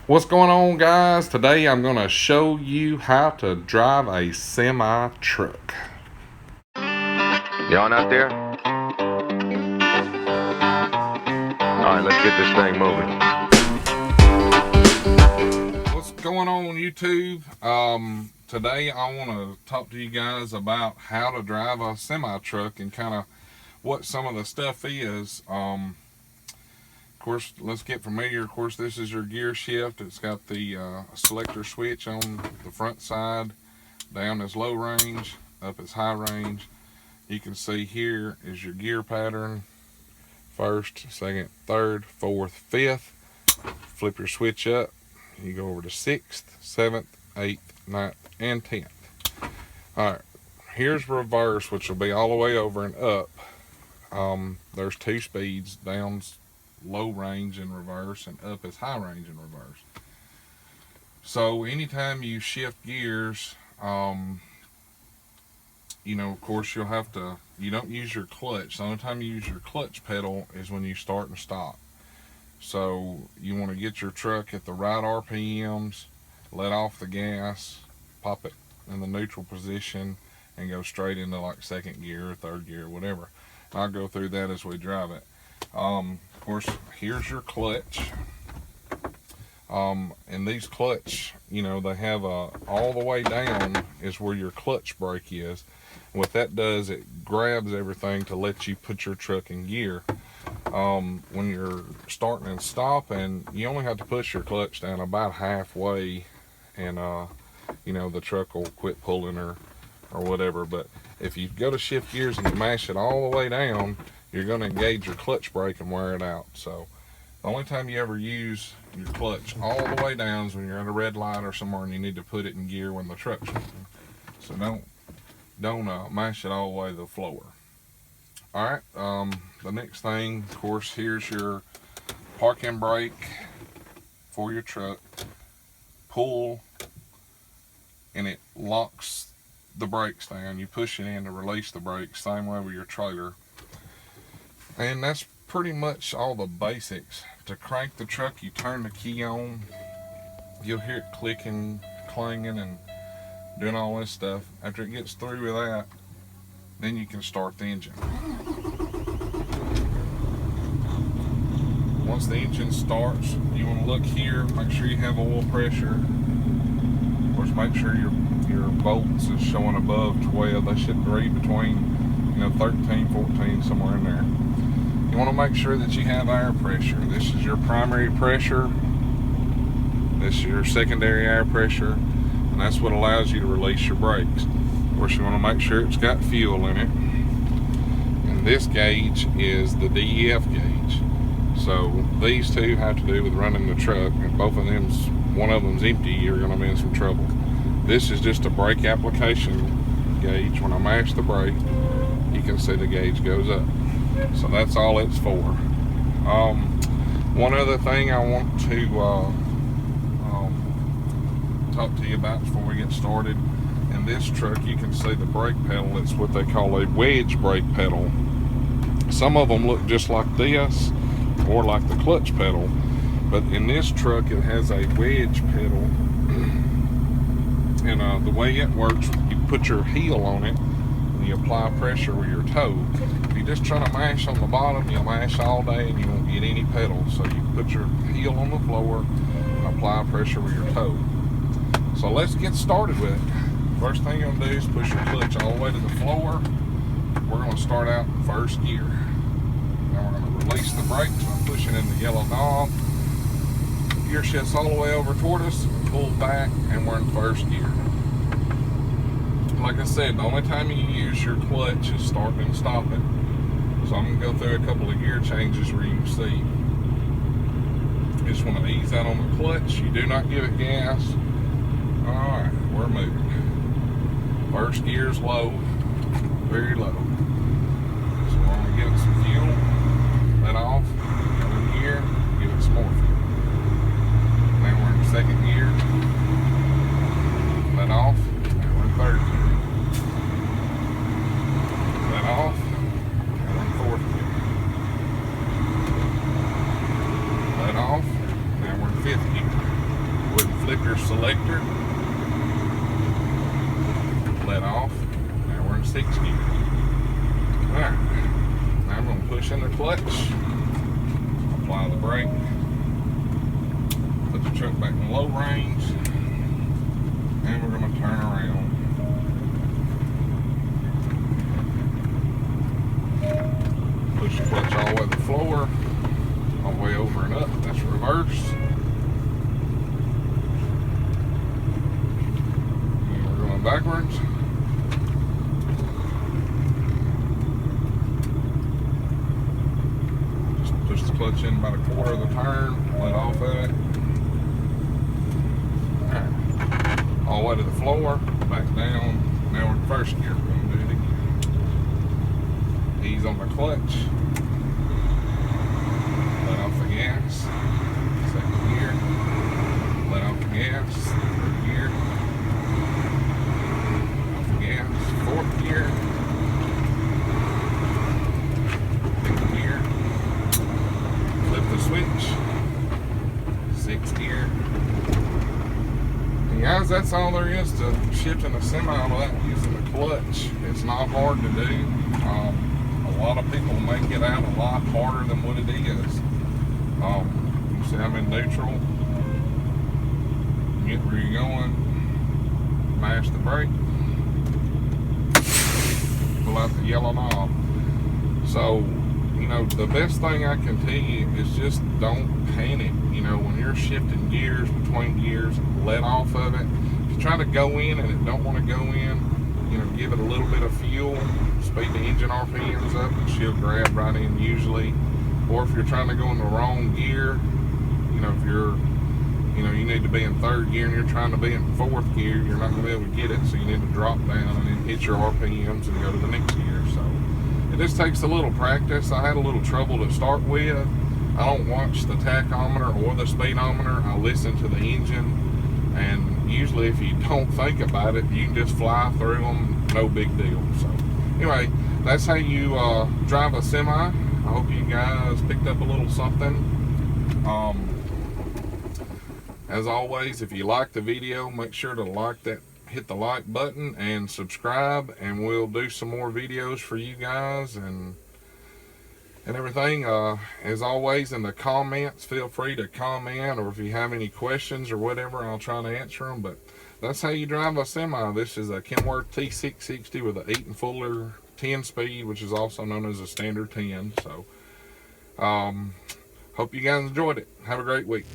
What's going on, guys? Today I'm going to show you how to drive a semi truck. You on out there? Alright, let's get this thing moving. What's going on YouTube? Today I want to talk to you guys about how to drive a semi truck and kind of what some of the stuff is. Of course, let's get familiar. Of course, this is your Gearshift. It's got the selector switch on the front side. Down is low range, up is high range. You can see here is your gear pattern. First, second, third, fourth, fifth. Flip your switch up. You go over to 6th, 7th, 8th, 9th, and 10th. Alright, here's reverse, which will be all the way over and up. There's two speeds. Down's low range in reverse, and up is high range in reverse. So anytime you shift gears, you know, of course, you don't use your clutch. The only time you use your clutch pedal is when you start and stop. So you want to get your truck at the right RPMs, let off the gas, pop it in the neutral position, and go straight into like second gear or third gear, whatever. I'll go through that as we drive it. Of course, here's your clutch. And these clutch, you know, they have all the way down is where your clutch brake is. What that does, it grabs everything to let you put your truck in gear. When you're starting and stopping, you only have to push your clutch down about halfway, and you know, the truck will quit pulling or whatever. But if you go to shift gears and you mash it all the way down, you're going to engage your clutch brake and wear it out. So the only time you ever use your clutch all the way down is when you're at a red light or somewhere and you need to put it in gear when the truck's moving. So don't mash it all the way to the floor. Alright, the next thing, of course, here's your parking brake for your truck. Pull, and it locks the brakes down. You push it in to release the brakes, same way with your trailer. And that's pretty much all the basics. To crank the truck, you turn the key on. You'll hear it clicking, clanging, and doing all this stuff. After it gets through with that, then you can start the engine. Once the engine starts, you want to look here, make sure you have oil pressure. Of course, make sure your volts is showing above 12. They should read between, you know, 13, 14, somewhere in there. You want to make sure that you have air pressure. This is your primary pressure. This is your secondary air pressure. And that's what allows you to release your brakes. Of course, you want to make sure it's got fuel in it. And this gauge is the DEF gauge. So these two have to do with running the truck. If both of them's, one of them's empty, you're going to be in some trouble. This is just a brake application gauge. When I mash the brake, you can see the gauge goes up. So that's all it's for. One other thing I want to talk to you about before we get started. In this truck, you can see the brake pedal. It's what they call a wedge brake pedal. Some of them look just like this, or like the clutch pedal, but in this truck it has a wedge pedal. And the way it works, you put your heel on it and you apply pressure with your toe. If you just try to mash on the bottom, you'll mash all day and you won't get any pedal. So you put your heel on the floor and apply pressure with your toe. So let's get started with it. First thing you're going to do is push your clutch all the way to the floor. We're going to start out in first gear. Now we're going to release the brakes. I'm pushing in the yellow knob. Gear shifts all the way over toward us, pull back, and we're in first gear. Like I said, the only time you use your clutch is starting and stopping. So I'm going to go through a couple of gear changes where you can see. You just want to ease out on the clutch. You do not give it gas. Alright, we're moving. First gear is low, very low. So we're going to give it some fuel, let off, go in gear, give it some more fuel. Now we're in second gear, let off, now we're in third gear. Let off, now we're in fourth gear. Let off, now we're in fifth gear. flip your selector, let off. Now we're in 6th gear. Alright, now I'm going to push in the clutch, apply the brake, put the truck back in low range, and we're going to turn around. Push the clutch all the way to the floor, all the way over and up. That's reverse. And we're going backwards. Just push the clutch in about a quarter of the turn, let off of it. Alright. All the way to the floor, back down. Now we're in 1st gear. We're going to do it again. Ease on the clutch. Let off the gas. 2nd gear. Let off the gas. 3rd gear. Off the gas. 4th gear. 5th gear. Flip the switch. 6th gear. And guys, that's all there is to shifting a semi without using the clutch. It's not hard to do. A lot of people make it out a lot harder than what it is. You see I'm in neutral. Get where you're going. Mash the brake. Pull out the yellow knob. So, you know, the best thing I can tell you is just don't panic. You know, when you're shifting gears between gears, let off of it. If you try to go in and it don't want to go in, you know, give it a little bit of fuel, speed the engine RPMs up, and she'll grab right in usually. Or if you're trying to go in the wrong gear, you know, if you're, you know, you need to be in 3rd gear and you're trying to be in 4th gear, you're not going to be able to get it, so you need to drop down and then hit your RPMs and go to the next gear. So it just takes a little practice. I had a little trouble to start with. I don't watch the tachometer or the speedometer. I listen to the engine, and usually if you don't think about it, you can just fly through them, no big deal. So anyway, that's how you drive a semi. I hope you guys picked up a little something. As always, if you like the video, make sure to hit the like button and subscribe, and we'll do some more videos for you guys and everything. As always, in the comments, feel free to comment, or if you have any questions or whatever, I'll try to answer them. But that's how you drive a semi. This is a Kenworth T660 with an 8 and fuller 10 speed, which is also known as a standard 10. So hope you guys enjoyed it. Have a great week.